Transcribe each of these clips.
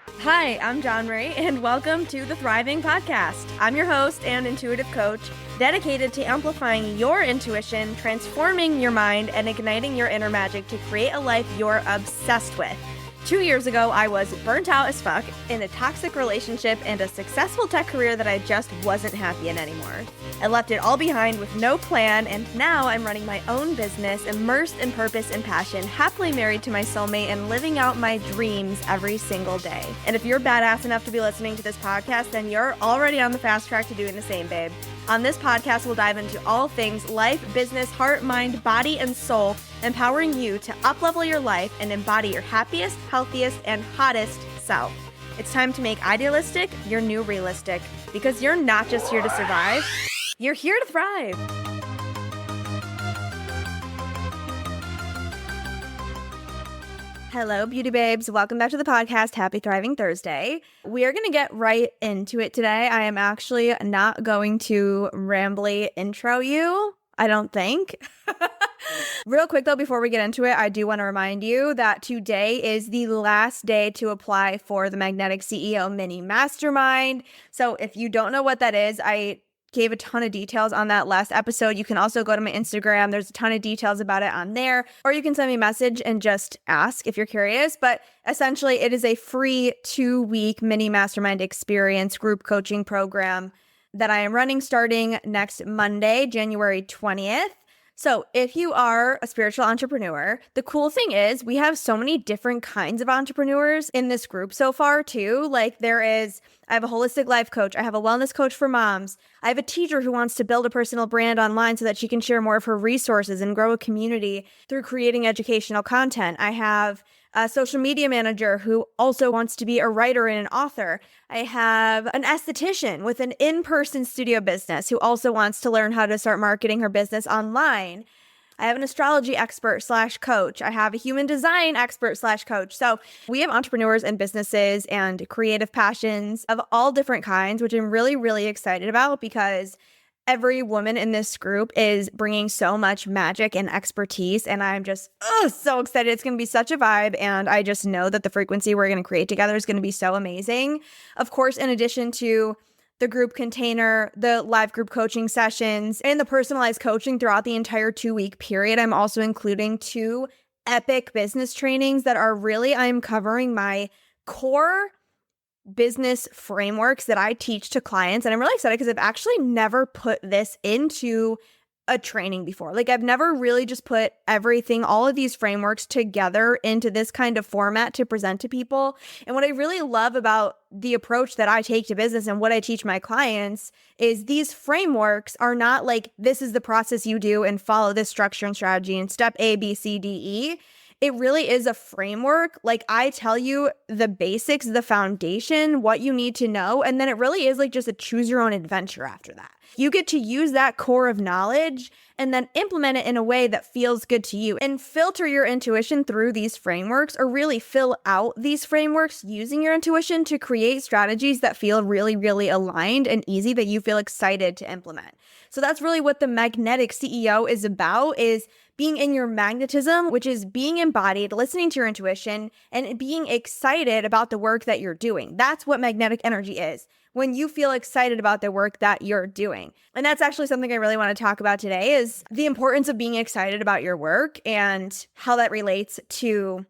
Hi, I'm John Ray, and welcome to the Thriving Podcast. I'm your host and intuitive coach, dedicated to amplifying your intuition, transforming your mind, and igniting your inner magic to create a life you're obsessed with. 2 years ago, I was burnt out as fuck in a toxic relationship and a successful tech career that I just wasn't happy in anymore. I left it all behind with no plan, and now I'm running my own business, immersed in purpose and passion, happily married to my soulmate, and living out my dreams every single day. And if you're badass enough to be listening to this podcast, then you're already on the fast track to doing the same, babe. On this podcast, we'll dive into all things life, business, heart, mind, body, and soul, empowering you to up-level your life and embody your happiest, healthiest, and hottest self. It's time to make idealistic your new realistic, because you're not just here to survive, you're here to thrive. Hello, beauty babes. Welcome back to the podcast. Happy Thriving Thursday. We are going to get right into it today. I am actually not going to rambly intro you, I don't think. Real quick though, before we get into it, I do want to remind you that today is the last day to apply for the Magnetic CEO Mini Mastermind. So if you don't know what that is, I gave a ton of details on that last episode. You can also go to my Instagram. There's a ton of details about it on there, or you can send me a message and just ask if you're curious. But essentially, it is a free 2-week mini mastermind experience group coaching program that I am running starting next Monday, January 20th. So if you are a spiritual entrepreneur, the cool thing is we have so many different kinds of entrepreneurs in this group so far too. Like I have a holistic life coach. I have a wellness coach for moms. I have a teacher who wants to build a personal brand online so that she can share more of her resources and grow a community through creating educational content. I have a social media manager who also wants to be a writer and an author. I have an esthetician with an in-person studio business who also wants to learn how to start marketing her business online. I have an astrology expert / coach. I have a human design expert / coach. So we have entrepreneurs and businesses and creative passions of all different kinds, which I'm really, really excited about because every woman in this group is bringing so much magic and expertise, and I'm just so excited. It's going to be such a vibe, and I just know that the frequency we're going to create together is going to be so amazing. Of course, in addition to the group container, the live group coaching sessions, and the personalized coaching throughout the entire 2-week period, I'm also including 2 epic business trainings that are really, I'm covering my core business frameworks that I teach to clients. And I'm really excited because I've actually never put this into a training before. Like I've never really just put everything, all of these frameworks together into this kind of format to present to people. And what I really love about the approach that I take to business and what I teach my clients is these frameworks are not like, this is the process you do and follow this structure and strategy and step A, B, C, D, E. It really is a framework. Like I tell you the basics, the foundation, what you need to know. And then it really is like just a choose your own adventure after that. You get to use that core of knowledge and then implement it in a way that feels good to you and filter your intuition through these frameworks, or really fill out these frameworks using your intuition to create strategies that feel really, really aligned and easy that you feel excited to implement. So that's really what the Magnetic CEO is about, is being in your magnetism, which is being embodied, listening to your intuition, and being excited about the work that you're doing. That's what magnetic energy is, when you feel excited about the work that you're doing. And that's actually something I really want to talk about today, is the importance of being excited about your work and how that relates to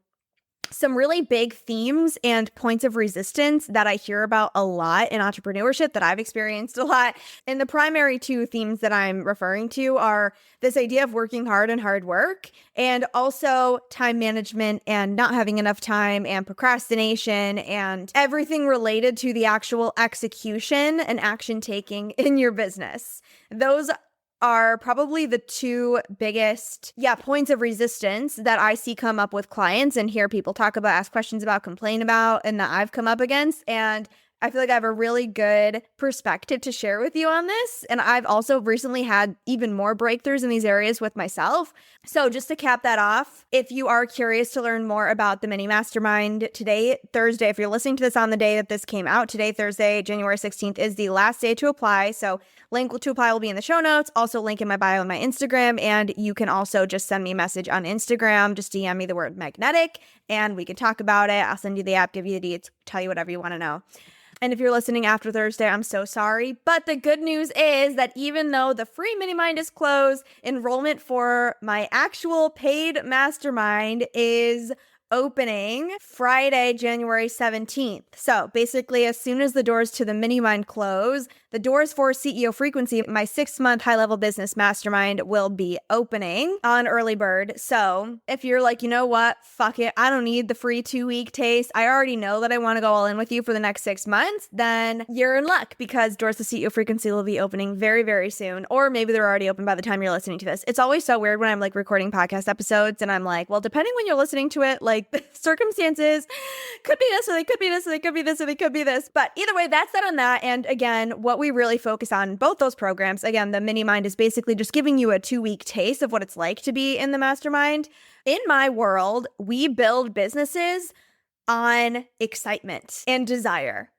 some really big themes and points of resistance that I hear about a lot in entrepreneurship, that I've experienced a lot. And the primary 2 themes that I'm referring to are this idea of working hard and hard work, and also time management and not having enough time, and procrastination, and everything related to the actual execution and action taking in your business. Those are probably the 2 biggest, points of resistance that I see come up with clients and hear people talk about, ask questions about, complain about, and that I've come up against. And I feel like I have a really good perspective to share with you on this. And I've also recently had even more breakthroughs in these areas with myself. So just to cap that off, if you are curious to learn more about the mini mastermind, today, Thursday, if you're listening to this on the day that this came out, today, Thursday, January 16th is the last day to apply. So link to apply will be in the show notes, also link in my bio on my Instagram. And you can also just send me a message on Instagram, just DM me the word magnetic, and we can talk about it. I'll send you the app, give you the tell you whatever you want to know. And if you're listening after Thursday, I'm so sorry. But the good news is that even though the free mini mind is closed, enrollment for my actual paid mastermind is opening Friday, January 17th. So basically, as soon as the doors to the mini mind close, the doors for CEO Frequency, my 6-month high-level business mastermind, will be opening on early bird. So if you're like, you know what, fuck it, I don't need the free 2-week taste, I already know that I want to go all in with you for the next 6 months, then you're in luck, because doors to CEO Frequency will be opening very, very soon. Or maybe they're already open by the time you're listening to this. It's always so weird when I'm like recording podcast episodes and I'm like, well, depending when you're listening to it, like the circumstances could be this, or they could be this, or they could be this, or they could be this. But either way, that's that on that. And again, what we really focus on in both those programs, again, the mini mind is basically just giving you a 2-week taste of what it's like to be in the mastermind. In my world, we build businesses on excitement and desire.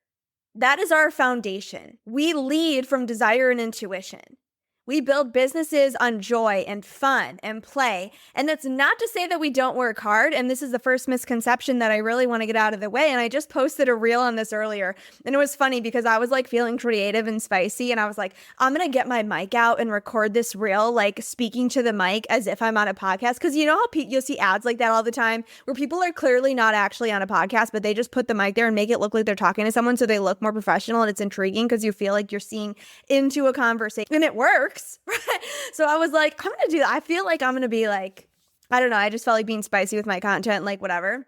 That is our foundation. We lead from desire and intuition. We build businesses on joy and fun and play. And that's not to say that we don't work hard. And this is the first misconception that I really want to get out of the way. And I just posted a reel on this earlier. And it was funny because I was like feeling creative and spicy. And I was like, I'm going to get my mic out and record this reel, like speaking to the mic as if I'm on a podcast. Because you know how you'll see ads like that all the time where people are clearly not actually on a podcast, but they just put the mic there and make it look like they're talking to someone so they look more professional. And it's intriguing because you feel like you're seeing into a conversation. And it works. Right? So I was like, I'm going to do that. I feel like I'm going to be like, I don't know. I just felt like being spicy with my content, like whatever.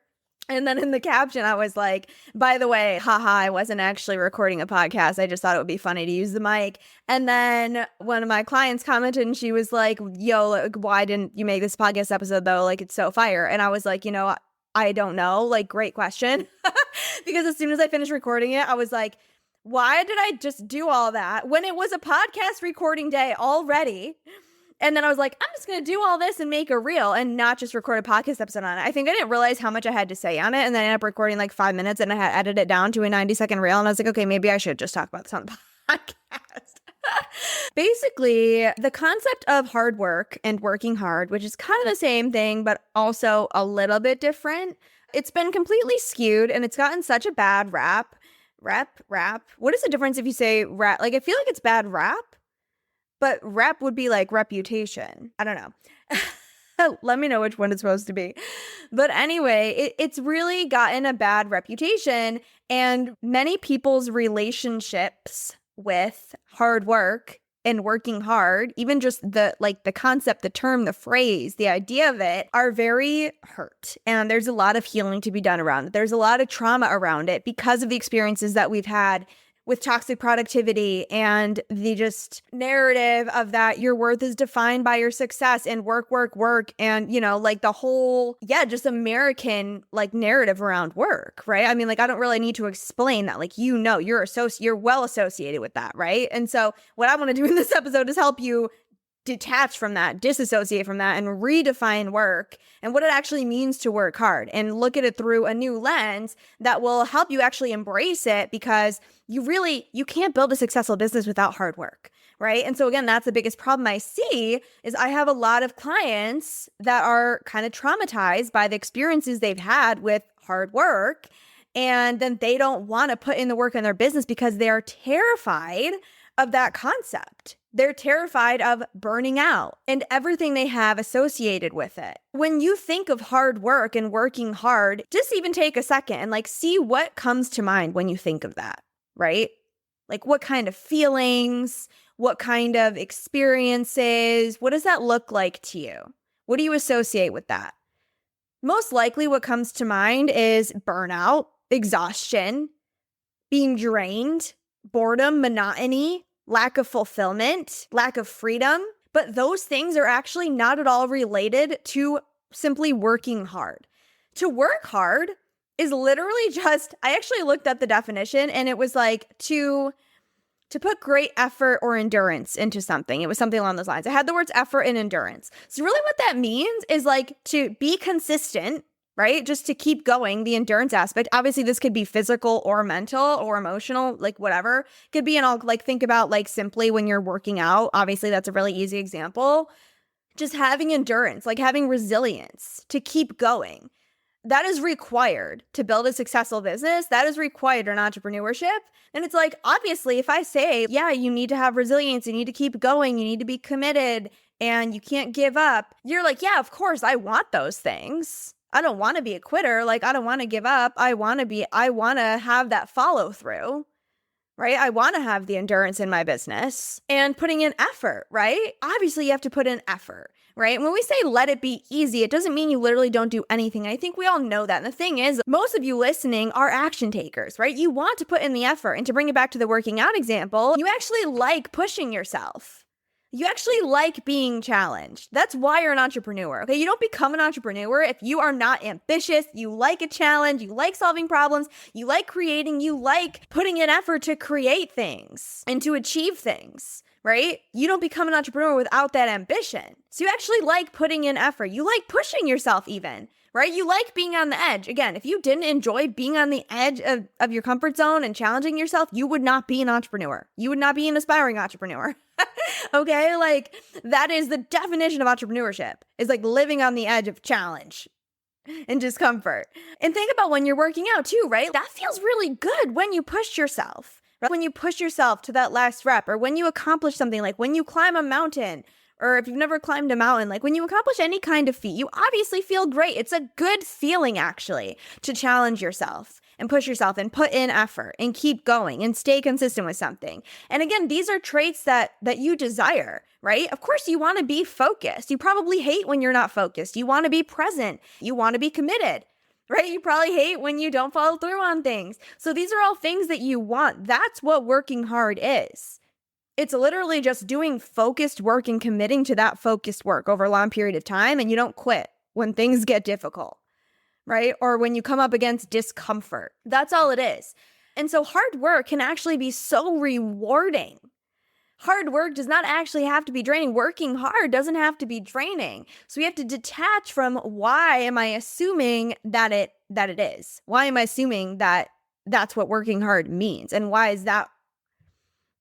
And then in the caption, I was like, by the way, haha, I wasn't actually recording a podcast. I just thought it would be funny to use the mic. And then one of my clients commented and she was like, yo, like, why didn't you make this podcast episode though? Like, it's so fire. And I was like, you know, I don't know. Like, great question. Because as soon as I finished recording it, I was like, why did I just do all that when it was a podcast recording day already? And then I was like, I'm just going to do all this and make a reel and not just record a podcast episode on it. I think I didn't realize how much I had to say on it. And then I ended up recording like 5 minutes and I had edited it down to a 90-second reel. And I was like, okay, maybe I should just talk about this on the podcast. Basically, the concept of hard work and working hard, which is kind of the same thing, but also a little bit different. It's been completely skewed and it's gotten such a bad rap. Rap. What is the difference if you say rap? Like, I feel like it's bad rap, but rap would be like reputation. I don't know. Let me know which one it's supposed to be. But anyway, it's really gotten a bad reputation, and many people's relationships with hard work and working hard, even just the concept, the term, the phrase, the idea of it, are very hurt. And there's a lot of healing to be done around it. There's a lot of trauma around it because of the experiences that we've had with toxic productivity and the just narrative of that your worth is defined by your success and work. And, you know, like the whole, just American like narrative around work, right? I mean, like, I don't really need to explain that. Like, you know, you're well associated with that, right? And so what I want to do in this episode is help you detach from that, disassociate from that, and redefine work and what it actually means to work hard and look at it through a new lens that will help you actually embrace it, because you can't build a successful business without hard work, right? And so again, that's the biggest problem I see is I have a lot of clients that are kind of traumatized by the experiences they've had with hard work, and then they don't want to put in the work in their business because they are terrified of that concept. They're terrified of burning out and everything they have associated with it. When you think of hard work and working hard, just even take a second and like see what comes to mind when you think of that, right? Like, what kind of feelings, what kind of experiences, what does that look like to you? What do you associate with that? Most likely what comes to mind is burnout, exhaustion, being drained, boredom, monotony, lack of fulfillment, lack of freedom. But those things are actually not at all related to simply working hard. To work hard is literally just, I actually looked up the definition and it was like to put great effort or endurance into something. It was something along those lines. I had the words effort and endurance. So really what that means is like to be consistent, right? Just to keep going, the endurance aspect. Obviously, this could be physical or mental or emotional, like whatever. Could be, and I'll like think about like simply when you're working out. Obviously, that's a really easy example. Just having endurance, like having resilience to keep going. That is required to build a successful business. That is required in entrepreneurship. And it's like, obviously, if I say, yeah, you need to have resilience, you need to keep going, you need to be committed, and you can't give up, you're like, yeah, of course, I want those things. I don't want to be a quitter. Like, I don't want to give up. I want to have that follow through, right? I want to have the endurance in my business and putting in effort, right? Obviously, you have to put in effort, right? When we say let it be easy, it doesn't mean you literally don't do anything. I think we all know that. And the thing is, most of you listening are action takers, right? You want to put in the effort. And to bring it back to the working out example, you actually like pushing yourself. You actually like being challenged. That's why you're an entrepreneur, okay? You don't become an entrepreneur if you are not ambitious, you like a challenge, you like solving problems, you like creating, you like putting in effort to create things and to achieve things, right? You don't become an entrepreneur without that ambition. So you actually like putting in effort. You like pushing yourself even, right? You like being on the edge. Again, if you didn't enjoy being on the edge of your comfort zone and challenging yourself, you would not be an entrepreneur. You would not be an aspiring entrepreneur. Okay, like that is the definition of entrepreneurship, is like living on the edge of challenge and discomfort. And think about when you're working out too, right? That feels really good when you push yourself, right? When you push yourself to that last rep, or when you accomplish something, like when you climb a mountain, or if you've never climbed a mountain, like when you accomplish any kind of feat, you obviously feel great. It's a good feeling actually to challenge yourself and push yourself and put in effort and keep going and stay consistent with something. And again, these are traits that you desire, right? Of course, you want to be focused. You probably hate when you're not focused. You want to be present. You want to be committed, right? You probably hate when you don't follow through on things. So these are all things that you want. That's what working hard is. It's literally just doing focused work and committing to that focused work over a long period of time, and you don't quit when things get difficult, right? Or when you come up against discomfort. That's all it is. And so hard work can actually be so rewarding. Hard work does not actually have to be draining. Working hard doesn't have to be draining. So we have to detach from, why am I assuming that it is? Why am I assuming that that's what working hard means? And why is that?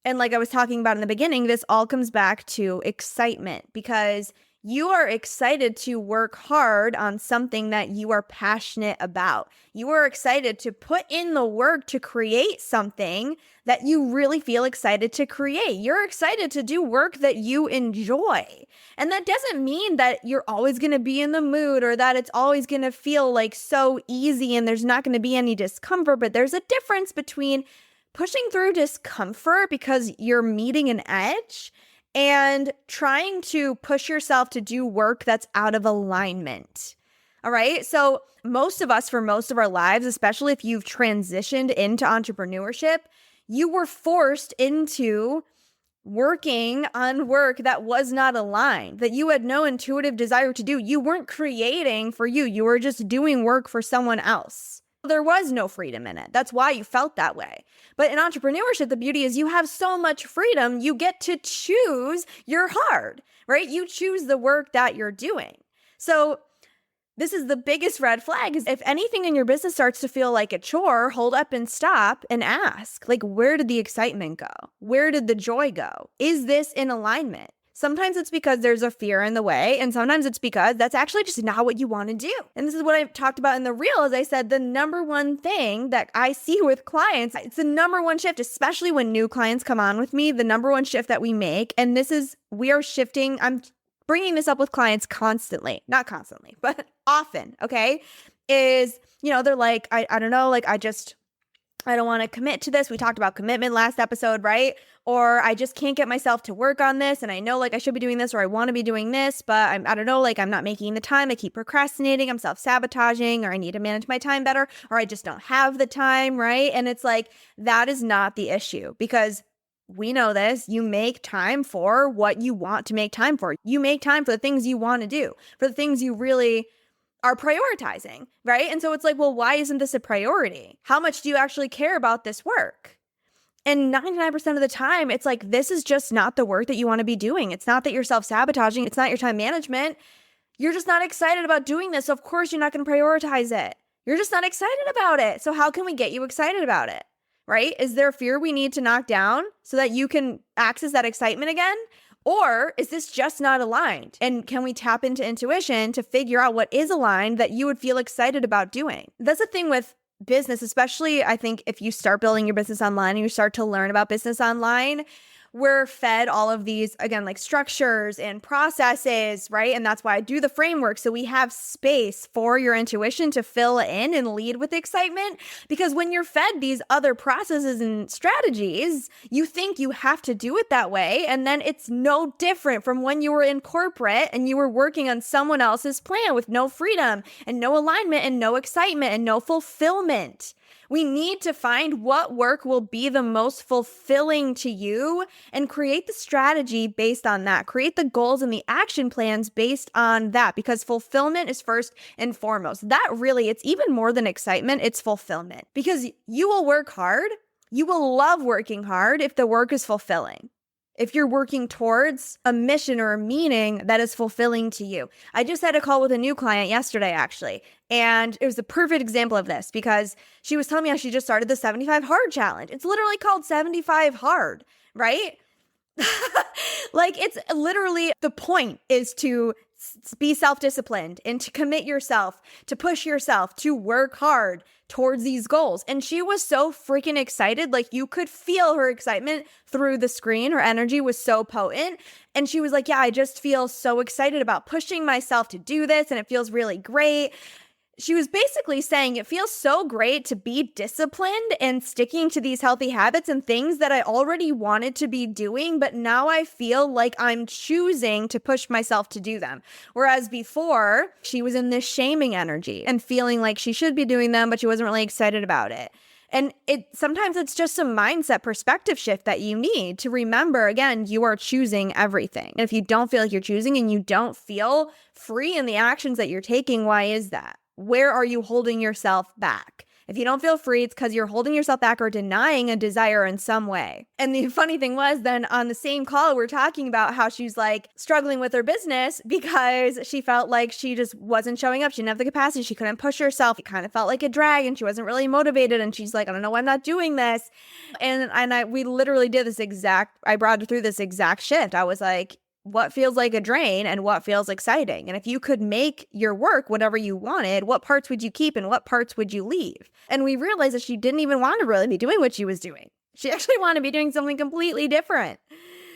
And like I was talking about in the beginning, this all comes back to excitement, because you are excited to work hard on something that you are passionate about. You are excited to put in the work to create something that you really feel excited to create. You're excited to do work that you enjoy. And that doesn't mean that you're always going to be in the mood, or that it's always going to feel like so easy and there's not going to be any discomfort. But there's a difference between pushing through discomfort because you're meeting an edge and trying to push yourself to do work that's out of alignment. All right. So most of us, for most of our lives, especially if you've transitioned into entrepreneurship, you were forced into working on work that was not aligned, that you had no intuitive desire to do. You weren't creating for you. You were just doing work for someone else. There was no freedom in it. That's why you felt that way. But in entrepreneurship, the beauty is you have so much freedom. You get to choose your hard, right? You choose the work that you're doing. So this is the biggest red flag, is if anything in your business starts to feel like a chore, hold up and stop and ask, like, where did the excitement go? Where did the joy go? Is this in alignment? Sometimes it's because there's a fear in the way, and sometimes it's because that's actually just not what you want to do. And this is what I've talked about in the reel. As I said, the number one thing that I see with clients, it's the number one shift, especially when new clients come on with me, the number one shift that we make. And this is, we are shifting. I'm bringing this up with clients constantly, not constantly, but often, okay, is, they're like, I don't know, like, I don't want to commit to this. We talked about commitment last episode, right? Or I just can't get myself to work on this. And I know like I should be doing this, or I want to be doing this, but I don't know, like I'm not making the time. I keep procrastinating. I'm self-sabotaging, or I need to manage my time better, or I just don't have the time, right? And it's like, that is not the issue, because we know this. You make time for what you want to make time for. You make time for the things you want to do, for the things you really are prioritizing, right? And so it's like, well, why isn't this a priority? How much do you actually care about this work? And 99% of the time, it's like, this is just not the work that you want to be doing. It's not that you're self-sabotaging. It's not your time management. You're just not excited about doing this. So of course, you're not going to prioritize it. You're just not excited about it. So how can we get you excited about it, right? Is there fear we need to knock down so that you can access that excitement again? Or is this just not aligned? And can we tap into intuition to figure out what is aligned that you would feel excited about doing? That's the thing with business, especially I think if you start building your business online and you start to learn about business online, we're fed all of these, again, like structures and processes, right? And that's why I do the framework. So we have space for your intuition to fill in and lead with excitement. Because when you're fed these other processes and strategies, you think you have to do it that way. And then it's no different from when you were in corporate and you were working on someone else's plan with no freedom and no alignment and no excitement and no fulfillment. We need to find what work will be the most fulfilling to you and create the strategy based on that. Create the goals and the action plans based on that, because fulfillment is first and foremost. That really, it's even more than excitement, it's fulfillment. Because you will work hard, you will love working hard if the work is fulfilling. If you're working towards a mission or a meaning that is fulfilling to you. I just had a call with a new client yesterday, actually, and it was a perfect example of this because she was telling me how she just started the 75 Hard Challenge. It's literally called 75 Hard, right? Like, it's literally, the point is to be self-disciplined and to commit yourself, to push yourself, to work hard towards these goals. And she was so freaking excited. Like, you could feel her excitement through the screen. Her energy was so potent. And she was like, yeah, I just feel so excited about pushing myself to do this. And it feels really great. She was basically saying it feels so great to be disciplined and sticking to these healthy habits and things that I already wanted to be doing, but now I feel like I'm choosing to push myself to do them. Whereas before, she was in this shaming energy and feeling like she should be doing them, but she wasn't really excited about it. And sometimes it's just a mindset perspective shift that you need to remember, again, you are choosing everything. And if you don't feel like you're choosing and you don't feel free in the actions that you're taking, why is that? Where are you holding yourself back? If you don't feel free, it's because you're holding yourself back or denying a desire in some way. And the funny thing was, then on the same call, we're talking about how she's like struggling with her business because she felt like she just wasn't showing up. She didn't have the capacity. She couldn't push herself. It kind of felt like a drag and she wasn't really motivated. And she's like, I don't know why I'm not doing this. We literally did I brought her through this exact shift. I was like, what feels like a drain and what feels exciting? And if you could make your work whatever you wanted, what parts would you keep and what parts would you leave? And we realized that she didn't even want to really be doing what she was doing. She actually wanted to be doing something completely different.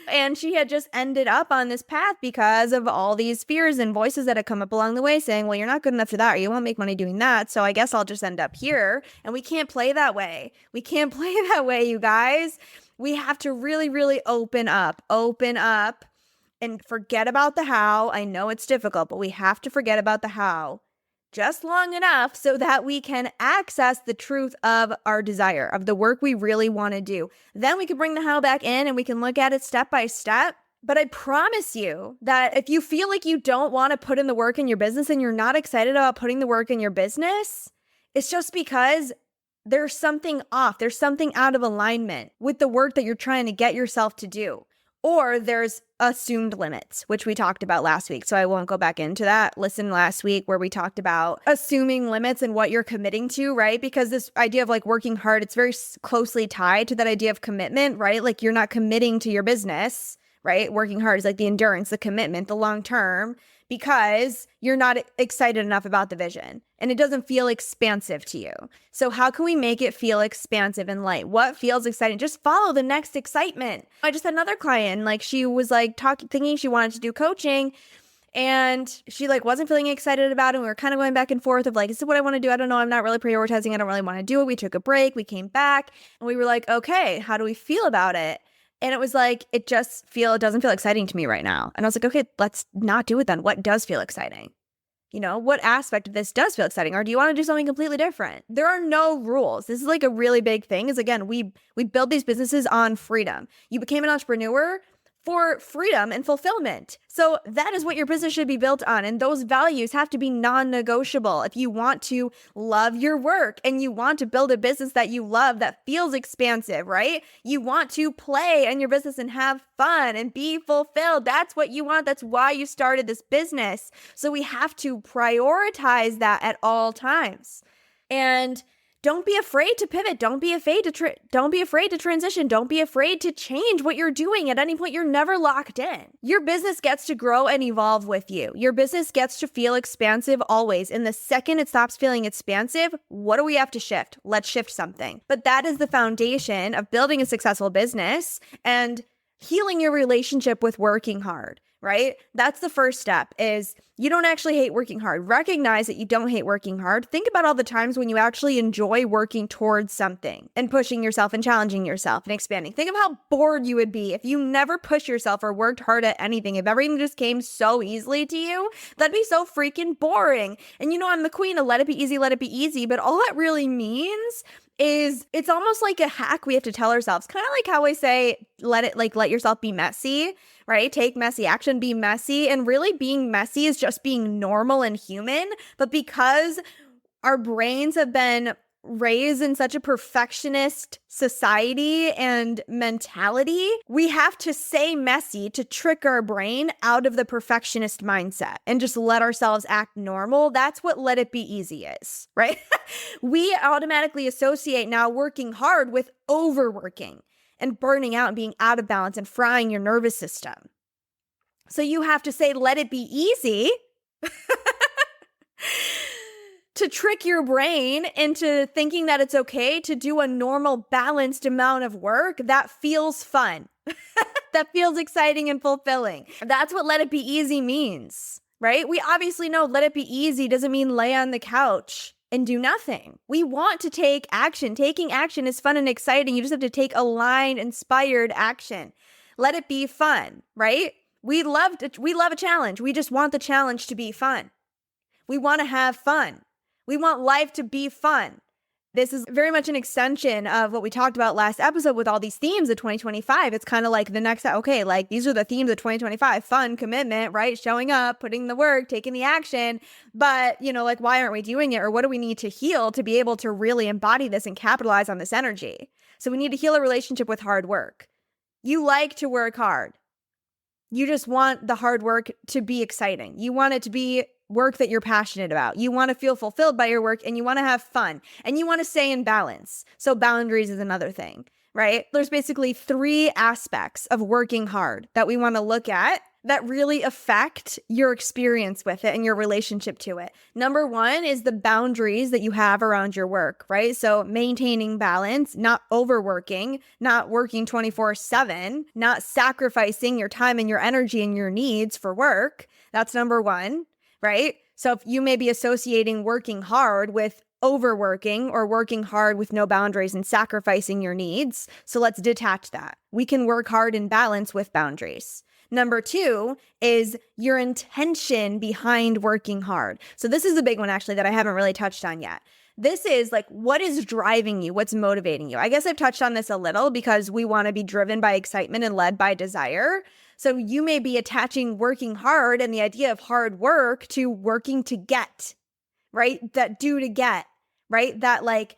And she had just ended up on this path because of all these fears and voices that had come up along the way saying, well, you're not good enough for that, or you won't make money doing that. So I guess I'll just end up here. And we can't play that way. We can't play that way, you guys. We have to really, really open up. And forget about the how. I know it's difficult, but we have to forget about the how just long enough so that we can access the truth of our desire, of the work we really want to do. Then we can bring the how back in and we can look at it step by step. But I promise you that if you feel like you don't want to put in the work in your business and you're not excited about putting the work in your business, it's just because there's something off. There's something out of alignment with the work that you're trying to get yourself to do. Or there's assumed limits, which we talked about last week. So I won't go back into that. Listen last week where we talked about assuming limits and what you're committing to, right? Because this idea of like working hard, it's very closely tied to that idea of commitment, right? Like you're not committing to your business, right? Working hard is like the endurance, the commitment, the long term, because you're not excited enough about the vision and it doesn't feel expansive to you. So how can we make it feel expansive and light? What feels exciting? Just follow the next excitement. I just had another client, like she was like thinking she wanted to do coaching and she like wasn't feeling excited about it. We were kind of going back and forth of like, is this what I want to do? I don't know. I'm not really prioritizing. I don't really want to do it. We took a break. We came back and we were like, okay, how do we feel about it? And it was like, it doesn't feel exciting to me right now. And I was like, okay, let's not do it then. What does feel exciting? You know, what aspect of this does feel exciting? Or do you want to do something completely different? There are no rules. This is like a really big thing is, again, we build these businesses on freedom. You became an entrepreneur for freedom and fulfillment. So that is what your business should be built on. And those values have to be non-negotiable. If you want to love your work and you want to build a business that you love, that feels expansive, right? You want to play in your business and have fun and be fulfilled. That's what you want. That's why you started this business. So we have to prioritize that at all times. And Don't be afraid to pivot. Don't be afraid to don't be afraid to transition. Don't be afraid to change what you're doing at any point. You're never locked in. Your business gets to grow and evolve with you. Your business gets to feel expansive always. And the second it stops feeling expansive, what do we have to shift? Let's shift something. But that is the foundation of building a successful business and healing your relationship with working hard, right? That's the first step is you don't actually hate working hard. Recognize that you don't hate working hard. Think about all the times when you actually enjoy working towards something and pushing yourself and challenging yourself and expanding. Think of how bored you would be if you never pushed yourself or worked hard at anything. If everything just came so easily to you, that'd be so freaking boring. And I'm the queen of let it be easy. But all that really means is it's almost like a hack we have to tell ourselves. Kind of like how I say, let yourself be messy, right? Take messy action, be messy. And really being messy is just being normal and human. But because our brains have been raised in such a perfectionist society and mentality, we have to say messy to trick our brain out of the perfectionist mindset and just let ourselves act normal. That's what let it be easy is, right? We automatically associate now working hard with overworking and burning out and being out of balance and frying your nervous system. So you have to say, let it be easy to trick your brain into thinking that it's okay to do a normal, balanced amount of work that feels fun, that feels exciting and fulfilling. That's what let it be easy means, right? We obviously know let it be easy doesn't mean lay on the couch and do nothing. We want to take action. Taking action is fun and exciting. You just have to take aligned, inspired action. Let it be fun, right? We love a challenge. We just want the challenge to be fun. We want to have fun. We want life to be fun. This is very much an extension of what we talked about last episode with all these themes of 2025. It's kind of like the next, okay, like these are the themes of 2025, fun, commitment, right? Showing up, putting the work, taking the action. But, like, why aren't we doing it? Or what do we need to heal to be able to really embody this and capitalize on this energy? So we need to heal a relationship with hard work. You like to work hard. You just want the hard work to be exciting. You want it to be work that you're passionate about. You want to feel fulfilled by your work and you want to have fun and you want to stay in balance. So boundaries is another thing, right? There's basically 3 aspects of working hard that we want to look at that really affect your experience with it and your relationship to it. Number 1 is the boundaries that you have around your work, right? So maintaining balance, not overworking, not working 24/7, not sacrificing your time and your energy and your needs for work. That's number 1. Right? So if you may be associating working hard with overworking or working hard with no boundaries and sacrificing your needs. So let's detach that. We can work hard in balance with boundaries. Number 2 is your intention behind working hard. So this is a big one actually that I haven't really touched on yet. This is like, what is driving you? What's motivating you? I guess I've touched on this a little because we want to be driven by excitement and led by desire. So you may be attaching working hard and the idea of hard work to working to get, right? That do to get, right? That like,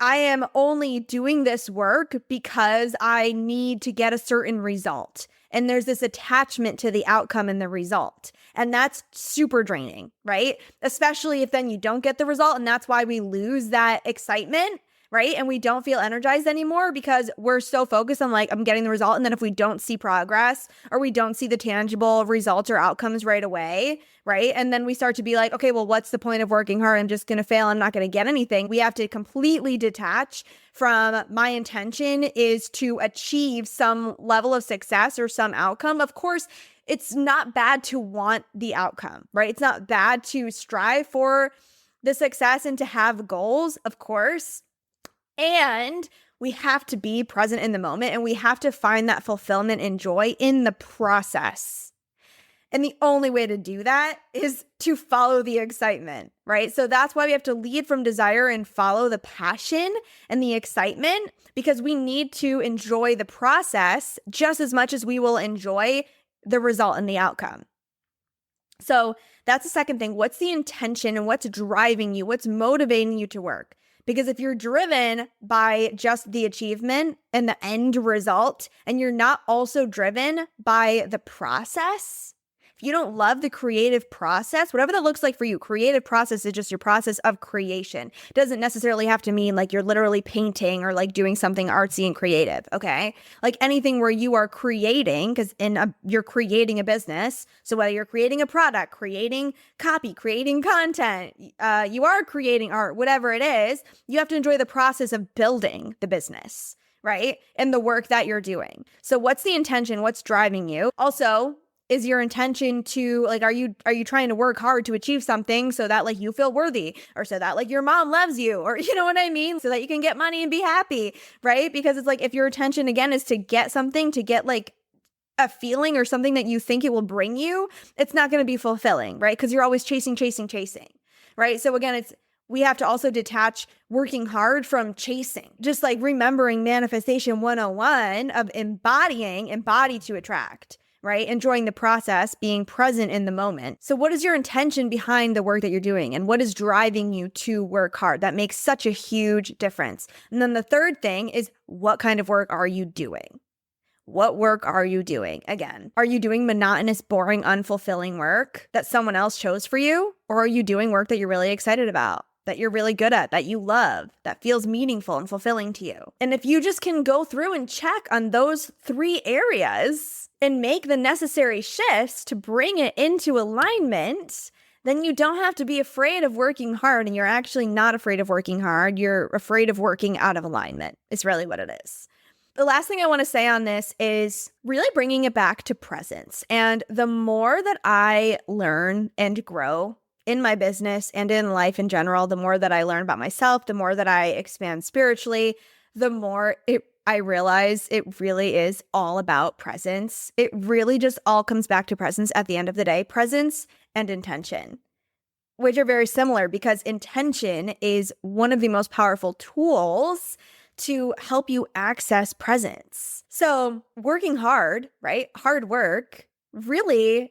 I am only doing this work because I need to get a certain result. And there's this attachment to the outcome and the result. And that's super draining, right? Especially if then you don't get the result. And that's why we lose that excitement, right? And we don't feel energized anymore because we're so focused on like, I'm getting the result. And then if we don't see progress or we don't see the tangible results or outcomes right away, right? And then we start to be like, okay, well, what's the point of working hard? I'm just going to fail. I'm not going to get anything. We have to completely detach from my intention is to achieve some level of success or some outcome. Of course, it's not bad to want the outcome, right? It's not bad to strive for the success and to have goals, of course. And we have to be present in the moment and we have to find that fulfillment and joy in the process. And the only way to do that is to follow the excitement, right? So that's why we have to lead from desire and follow the passion and the excitement because we need to enjoy the process just as much as we will enjoy the result and the outcome. So that's the second thing. What's the intention and what's driving you? What's motivating you to work? Because if you're driven by just the achievement and the end result, and you're not also driven by the process, If you don't love the creative process, whatever that looks like for you, creative process is just your process of creation. It doesn't necessarily have to mean like you're literally painting or like doing something artsy and creative, okay? Like anything where you are creating, because you're creating a business. So whether you're creating a product, creating copy, creating content, you are creating art, whatever it is, you have to enjoy the process of building the business, right? And the work that you're doing. So what's the intention? What's driving you? Also, is your intention to like, are you trying to work hard to achieve something so that like you feel worthy, or so that like your mom loves you, or you know what I mean? So that you can get money and be happy, right? Because it's like, if your intention again is to get something, to get like a feeling or something that you think it will bring you, it's not going to be fulfilling, right? Because you're always chasing, right? So again, we have to also detach working hard from chasing. Just like remembering manifestation 101 of embody to attract, right? Enjoying the process, being present in the moment. So what is your intention behind the work that you're doing? And what is driving you to work hard? That makes such a huge difference. And then the third thing is, what kind of work are you doing? What work are you doing? Again, are you doing monotonous, boring, unfulfilling work that someone else chose for you? Or are you doing work that you're really excited about, that you're really good at, that you love, that feels meaningful and fulfilling to you? And if you just can go through and check on those 3 areas and make the necessary shifts to bring it into alignment, then you don't have to be afraid of working hard. And you're actually not afraid of working hard. You're afraid of working out of alignment. It's really what it is. The last thing I want to say on this is really bringing it back to presence. And the more that I learn and grow in my business and in life in general, the more that I learn about myself, the more that I expand spiritually, the more I realize it really is all about presence. It really just all comes back to presence at the end of the day, presence and intention, which are very similar, because intention is one of the most powerful tools to help you access presence. So working hard, right? Hard work really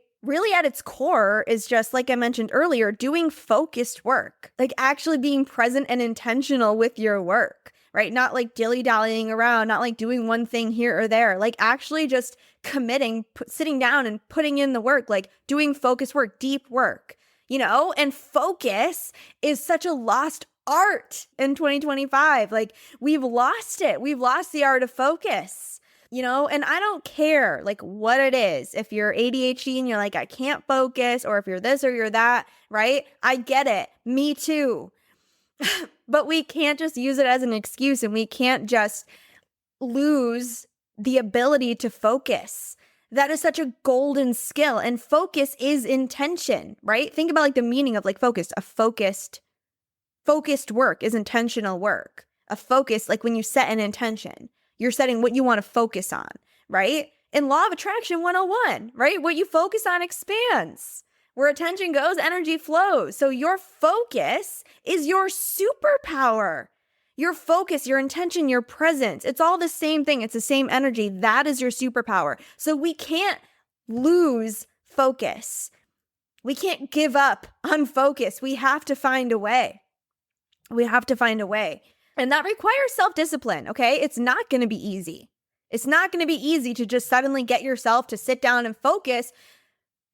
at its core is just, like I mentioned earlier, doing focused work, like actually being present and intentional with your work, right? Not like dilly-dallying around, not like doing one thing here or there, like actually just committing, sitting down and putting in the work, like doing focused work, deep work, you know? And focus is such a lost art in 2025. Like we've lost it. We've lost the art of focus, you know? And I don't care like what it is. If you're ADHD and you're like, I can't focus, or if you're this or you're that, right? I get it. Me too. But we can't just use it as an excuse, and we can't just lose the ability to focus. That is such a golden skill, and focus is intention, right? Think about like the meaning of like focus. Focused work is intentional work. A focus, like when you set an intention, you're setting what you want to focus on, right? In Law of Attraction 101, right? What you focus on expands. Where attention goes, energy flows. So your focus is your superpower. Your focus, your intention, your presence, it's all the same thing. It's the same energy. That is your superpower. So we can't lose focus. We can't give up on focus. We have to find a way. We have to find a way. And that requires self-discipline, okay? It's not going to be easy. It's not going to be easy to just suddenly get yourself to sit down and focus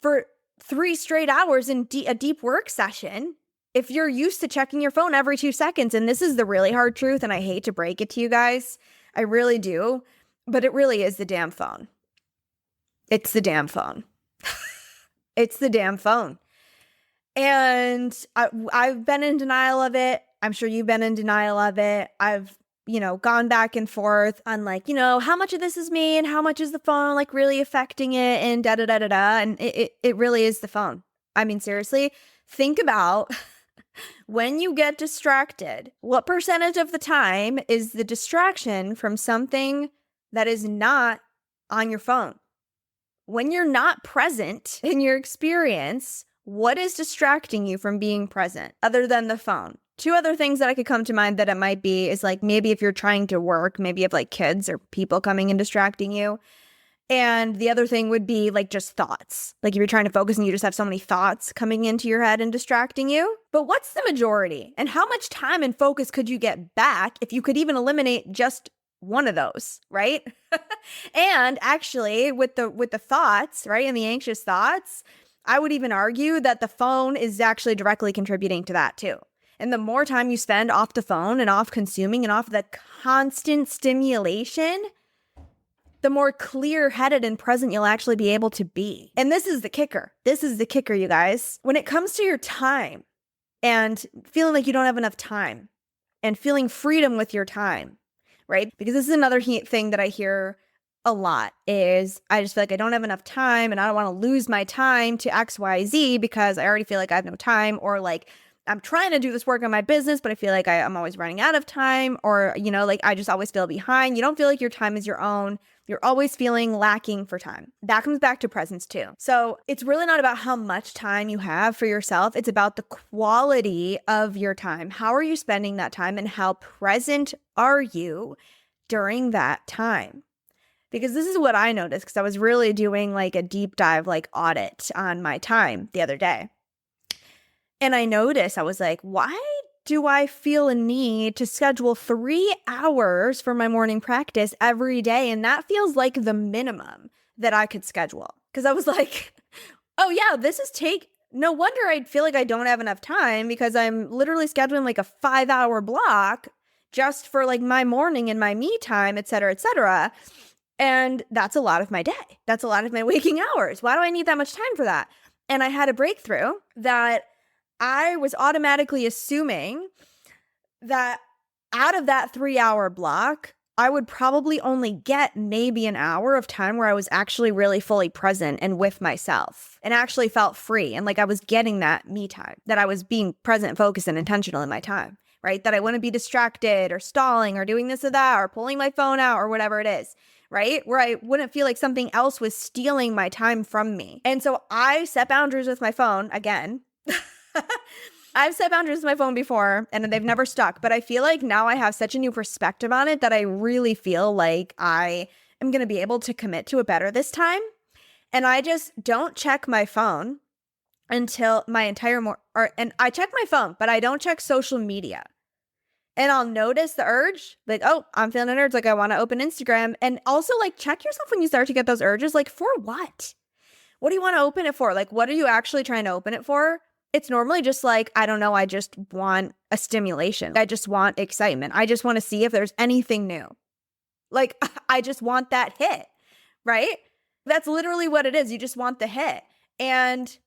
for 3 straight hours in a deep work session if you're used to checking your phone every 2 seconds. And this is the really hard truth, and I hate to break it to you guys. I really do. But it really is the damn phone. It's the damn phone. It's the damn phone. And I've been in denial of it. I'm sure you've been in denial of it. I've, gone back and forth on like, how much of this is me and how much is the phone like really affecting it and da-da-da-da-da. And it really is the phone. I mean, seriously, think about when you get distracted, what percentage of the time is the distraction from something that is not on your phone? When you're not present in your experience, what is distracting you from being present other than the phone? 2 other things that I could come to mind that it might be is like maybe if you're trying to work, maybe you have like kids or people coming and distracting you. And the other thing would be like just thoughts. Like if you're trying to focus and you just have so many thoughts coming into your head and distracting you. But what's the majority? And how much time and focus could you get back if you could even eliminate just one of those, right? And actually with the thoughts, right? And the anxious thoughts, I would even argue that the phone is actually directly contributing to that too. And the more time you spend off the phone and off consuming and off the constant stimulation, the more clear-headed and present you'll actually be able to be. And this is the kicker. This is the kicker, you guys. When it comes to your time and feeling like you don't have enough time and feeling freedom with your time, right? Because this is another thing that I hear a lot is I just feel like I don't have enough time and I don't want to lose my time to X, Y, Z because I already feel like I have no time, or like I'm trying to do this work on my business, but I feel like I'm always running out of time, or, like I just always feel behind. You don't feel like your time is your own. You're always feeling lacking for time. That comes back to presence too. So it's really not about how much time you have for yourself. It's about the quality of your time. How are you spending that time and how present are you during that time? Because this is what I noticed, because I was really doing like a deep dive, like audit on my time the other day. And I noticed, I was like, why do I feel a need to schedule 3 hours for my morning practice every day? And that feels like the minimum that I could schedule. Because I was like, oh yeah, no wonder I'd feel like I don't have enough time, because I'm literally scheduling like a 5-hour block just for like my morning and my me time, et cetera, et cetera. And that's a lot of my day. That's a lot of my waking hours. Why do I need that much time for that? And I had a breakthrough that I was automatically assuming that out of that 3-hour block, I would probably only get maybe an hour of time where I was actually really fully present and with myself and actually felt free. And like I was getting that me time, that I was being present, focused, and intentional in my time, right? That I wouldn't be distracted or stalling or doing this or that or pulling my phone out or whatever it is. Right? Where I wouldn't feel like something else was stealing my time from me. And so I set boundaries with my phone again. I've set boundaries with my phone before and they've never stuck, but I feel like now I have such a new perspective on it that I really feel like I am going to be able to commit to it better this time. And I just don't check my phone until my entire and I check my phone, but I don't check social media. And I'll notice the urge, like, oh, I'm feeling an urge, like I want to open Instagram. And also like check yourself when you start to get those urges, like for what? What do you want to open it for? Like, what are you actually trying to open it for? It's normally just like, I don't know, I just want a stimulation. I just want excitement. I just want to see if there's anything new. Like, I just want that hit, right? That's literally what it is. You just want the hit. And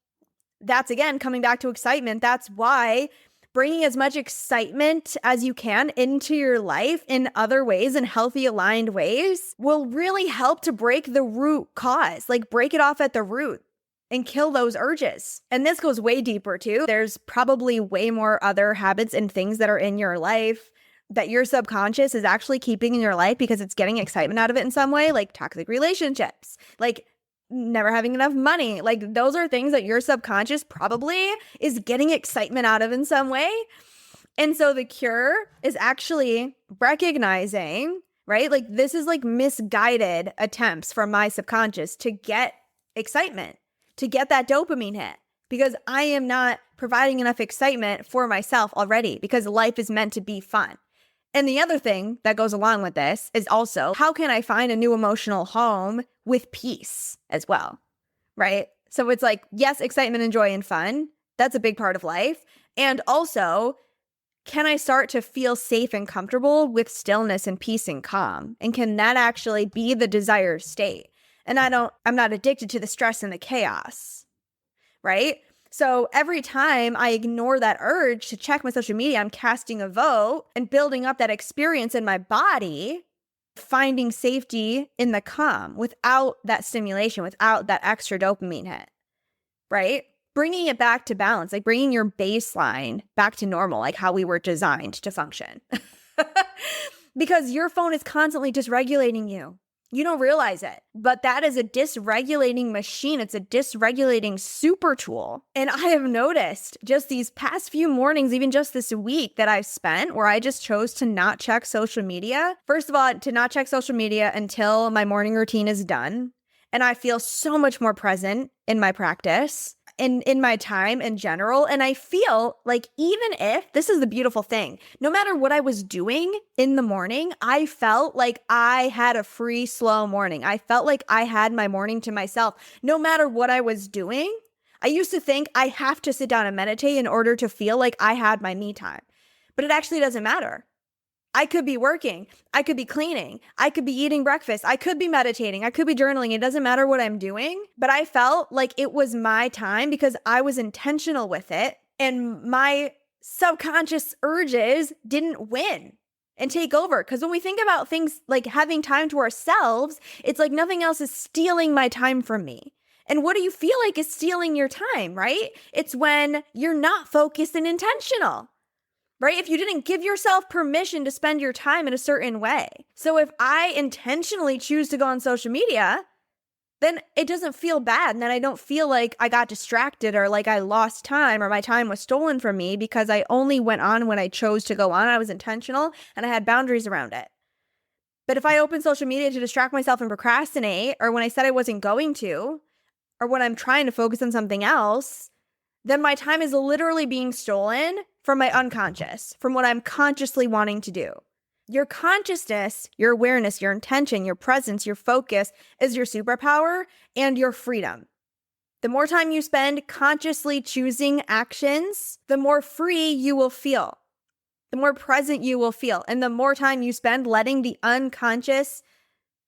that's, again, coming back to excitement. That's why bringing as much excitement as you can into your life in other ways, in healthy, aligned ways, will really help to break the root cause, like break it off at the root and kill those urges. And this goes way deeper too. There's probably way more other habits and things that are in your life that your subconscious is actually keeping in your life because it's getting excitement out of it in some way, like toxic relationships, like never having enough money. Like those are things that your subconscious probably is getting excitement out of in some way. And so the cure is actually recognizing, right? Like this is like misguided attempts from my subconscious to get excitement, to get that dopamine hit, because I am not providing enough excitement for myself already, because life is meant to be fun. And the other thing that goes along with this is also, how can I find a new emotional home with peace as well, right? So it's like, yes, excitement and joy and fun. That's a big part of life. And also, can I start to feel safe and comfortable with stillness and peace and calm? And can that actually be the desired state? And I'm not addicted to the stress and the chaos, right? So every time I ignore that urge to check my social media, I'm casting a vote and building up that experience in my body, finding safety in the calm without that stimulation, without that extra dopamine hit, right? Bringing it back to balance, like bringing your baseline back to normal, like how we were designed to function. Because your phone is constantly dysregulating you. You don't realize it, but that is a dysregulating machine. It's a dysregulating super tool. And I have noticed just these past few mornings, even just this week that I've spent where I just chose to not check social media. First of all, to not check social media until my morning routine is done. And I feel so much more present in my practice and in my time in general. And I feel like even if, this is the beautiful thing, no matter what I was doing in the morning, I felt like I had a free, slow morning. I felt like I had my morning to myself. No matter what I was doing, I used to think I have to sit down and meditate in order to feel like I had my me time. But it actually doesn't matter. I could be working. I could be cleaning. I could be eating breakfast. I could be meditating. I could be journaling. It doesn't matter what I'm doing. But I felt like it was my time because I was intentional with it. And my subconscious urges didn't win and take over. Because when we think about things like having time to ourselves, it's like nothing else is stealing my time from me. And what do you feel like is stealing your time, right? It's when you're not focused and intentional. Right? If you didn't give yourself permission to spend your time in a certain way. So if I intentionally choose to go on social media, then it doesn't feel bad. And then I don't feel like I got distracted or like I lost time or my time was stolen from me because I only went on when I chose to go on. I was intentional and I had boundaries around it. But if I open social media to distract myself and procrastinate, or when I said I wasn't going to, or when I'm trying to focus on something else, then my time is literally being stolen from my unconscious, from what I'm consciously wanting to do. Your consciousness, your awareness, your intention, your presence, your focus is your superpower and your freedom. The more time you spend consciously choosing actions, the more free you will feel, the more present you will feel, and the more time you spend letting the unconscious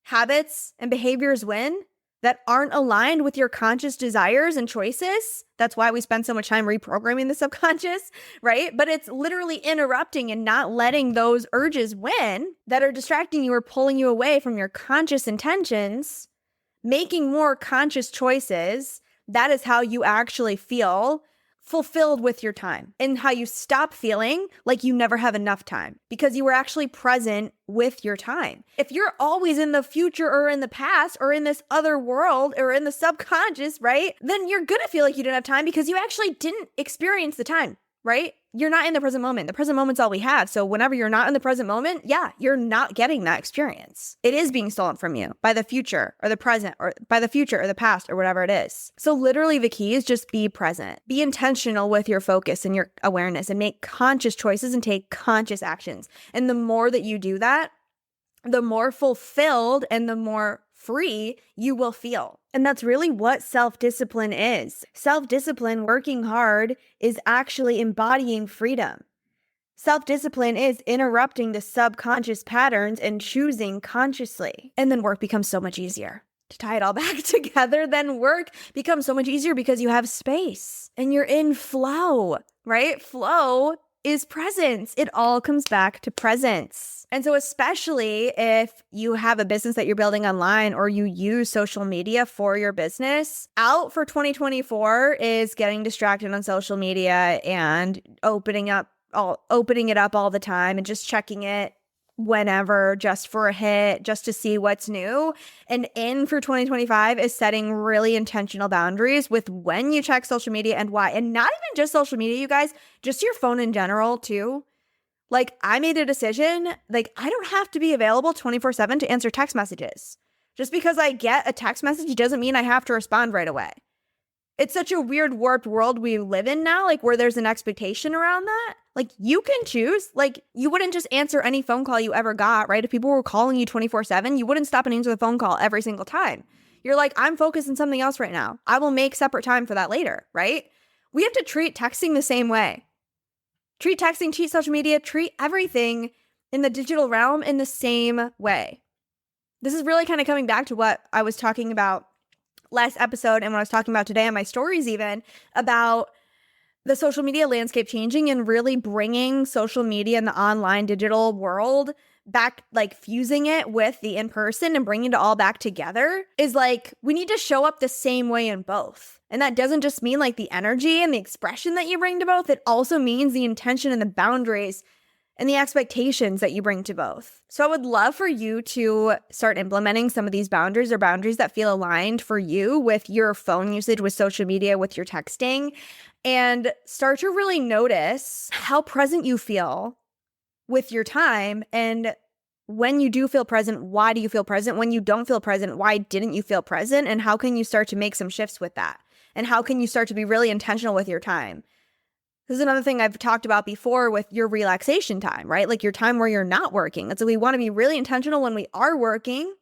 habits and behaviors win that aren't aligned with your conscious desires and choices. That's why we spend so much time reprogramming the subconscious, right? But it's literally interrupting and not letting those urges win that are distracting you or pulling you away from your conscious intentions, making more conscious choices. That is how you actually feel fulfilled with your time and how you stop feeling like you never have enough time because you were actually present with your time. If you're always in the future or in the past or in this other world or in the subconscious, right? Then you're going to feel like you didn't have time because you actually didn't experience the time, right? You're not in the present moment. The present moment's all we have. So whenever you're not in the present moment, yeah, you're not getting that experience. It is being stolen from you by the future or the present or by the future or the past or whatever it is. So literally the key is just be present. Be intentional with your focus and your awareness and make conscious choices and take conscious actions. And the more that you do that, the more fulfilled and the more free you will feel. And that's really what self-discipline is. Self-discipline, working hard, is actually embodying freedom. Self-discipline is interrupting the subconscious patterns and choosing consciously. And then work becomes so much easier. To tie it all back together, then work becomes so much easier because you have space and you're in flow, right? Flow is presence. It all comes back to presence. And so especially if you have a business that you're building online or you use social media for your business, out for 2024 is getting distracted on social media and opening it up all the time and just checking it whenever, just for a hit, just to see what's new. And in for 2025 is setting really intentional boundaries with when you check social media and why. And not even just social media, you guys, just your phone in general too. Like, I made a decision, like, I don't have to be available 24/7 to answer text messages. Just because I get a text message doesn't mean I have to respond right away. It's such a weird, warped world we live in now, like, where there's an expectation around that. Like, you can choose. Like, you wouldn't just answer any phone call you ever got, right? If people were calling you 24/7, you wouldn't stop and answer the phone call every single time. You're like, I'm focused on something else right now. I will make separate time for that later, right? We have to treat texting the same way. Treat texting, treat social media, treat everything in the digital realm in the same way. This is really kind of coming back to what I was talking about last episode and what I was talking about today on my stories even, about the social media landscape changing and really bringing social media and the online digital world back, like fusing it with the in-person and bringing it all back together is like, we need to show up the same way in both. And that doesn't just mean like the energy and the expression that you bring to both. It also means the intention and the boundaries and the expectations that you bring to both. So I would love for you to start implementing some of these boundaries or boundaries that feel aligned for you with your phone usage, with social media, with your texting, and start to really notice how present you feel with your time. And when you do feel present, why do you feel present? When you don't feel present, why didn't you feel present? And how can you start to make some shifts with that? And how can you start to be really intentional with your time? This is another thing I've talked about before with your relaxation time, right? Like your time where you're not working. And so we want to be really intentional when we are working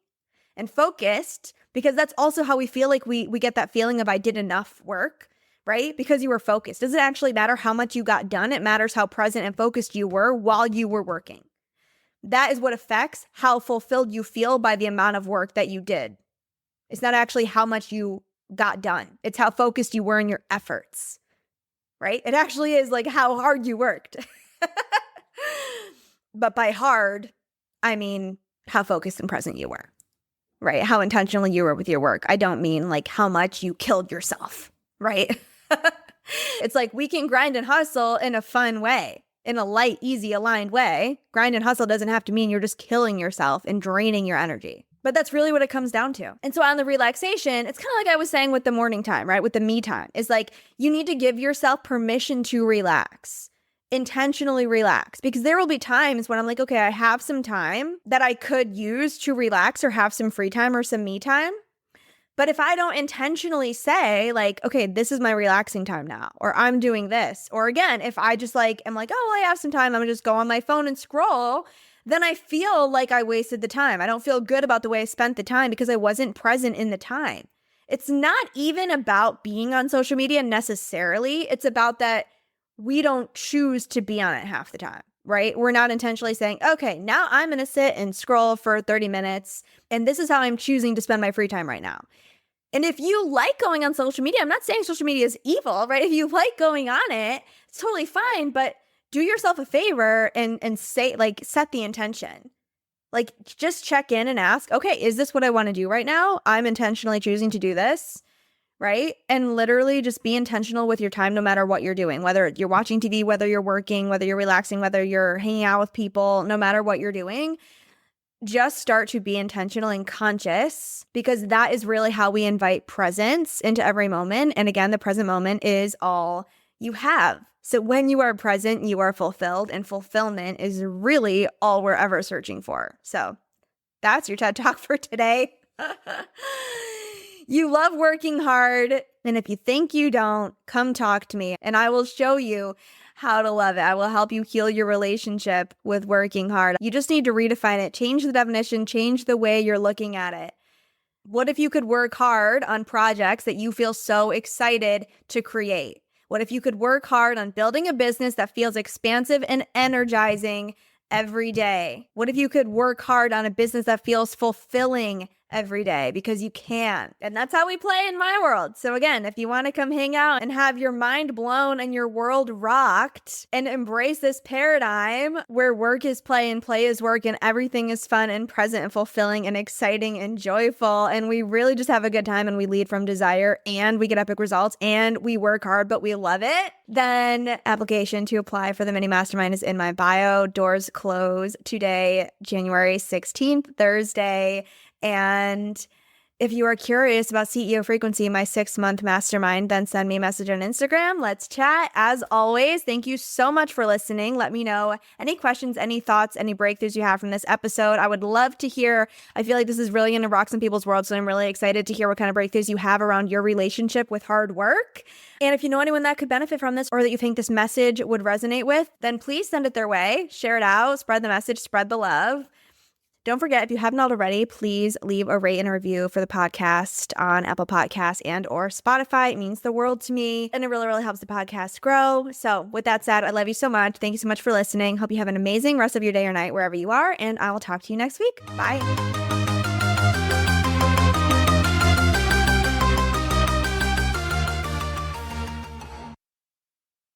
and focused, because that's also how we feel like we get that feeling of I did enough work, right? Because you were focused. Doesn't actually matter how much you got done. It matters how present and focused you were while you were working. That is what affects how fulfilled you feel by the amount of work that you did. It's not actually how much you got done. It's how focused you were in your efforts, right? It actually is like how hard you worked. But by hard, I mean how focused and present you were, right? How intentional you were with your work. I don't mean like how much you killed yourself, right? It's like we can grind and hustle in a fun way, in a light, easy, aligned way. Grind and hustle doesn't have to mean you're just killing yourself and draining your energy. But that's really what it comes down to. And so on the relaxation, it's kind of like I was saying with the morning time, right? With the me time. It's like you need to give yourself permission to relax. Intentionally relax, because there will be times when I'm like, okay, I have some time that I could use to relax or have some free time or some me time. But if I don't intentionally say like, okay, this is my relaxing time now, or I'm doing this, or again, if I just like, am like, oh, well, I have some time, I'm gonna just go on my phone and scroll, then I feel like I wasted the time. I don't feel good about the way I spent the time because I wasn't present in the time. It's not even about being on social media necessarily. It's about that we don't choose to be on it half the time, right? We're not intentionally saying, okay, now I'm going to sit and scroll for 30 minutes, and this is how I'm choosing to spend my free time right now. And if you like going on social media, I'm not saying social media is evil, right? If you like going on it, it's totally fine, but do yourself a favor and say, like, set the intention. Like, just check in and ask, okay, is this what I want to do right now? I'm intentionally choosing to do this. Right? And literally just be intentional with your time no matter what you're doing, whether you're watching TV, whether you're working, whether you're relaxing, whether you're hanging out with people, no matter what you're doing, just start to be intentional and conscious, because that is really how we invite presence into every moment. And again, the present moment is all you have. So when you are present, you are fulfilled, and fulfillment is really all we're ever searching for. So that's your TED Talk for today. You love working hard, and if you think you don't, come talk to me, and I will show you how to love it. I will help you heal your relationship with working hard. You just need to redefine it, change the definition, change the way you're looking at it. What if you could work hard on projects that you feel so excited to create? What if you could work hard on building a business that feels expansive and energizing every day? What if you could work hard on a business that feels fulfilling every day? Because you can. And that's how we play in my world. So again, if you want to come hang out and have your mind blown and your world rocked and embrace this paradigm where work is play and play is work and everything is fun and present and fulfilling and exciting and joyful, and we really just have a good time and we lead from desire and we get epic results and we work hard but we love it, then application to apply for the mini mastermind is in my bio. Doors close today, January 16th, Thursday. And if you are curious about CEO Frequency, my 6-month mastermind, then send me a message on Instagram. Let's chat. As always, thank you so much for listening. Let me know any questions, any thoughts, any breakthroughs you have from this episode. I would love to hear. I feel like this is really going to rock some people's world, so I'm really excited to hear what kind of breakthroughs you have around your relationship with hard work. And if you know anyone that could benefit from this or that you think this message would resonate with, then please send it their way. Share it out. Spread the message. Spread the love. Don't forget, if you haven't already, please leave a rate and a review for the podcast on Apple Podcasts and or Spotify. It means the world to me, and it really, really helps the podcast grow. So with that said, I love you so much. Thank you so much for listening. Hope you have an amazing rest of your day or night wherever you are, and I will talk to you next week. Bye.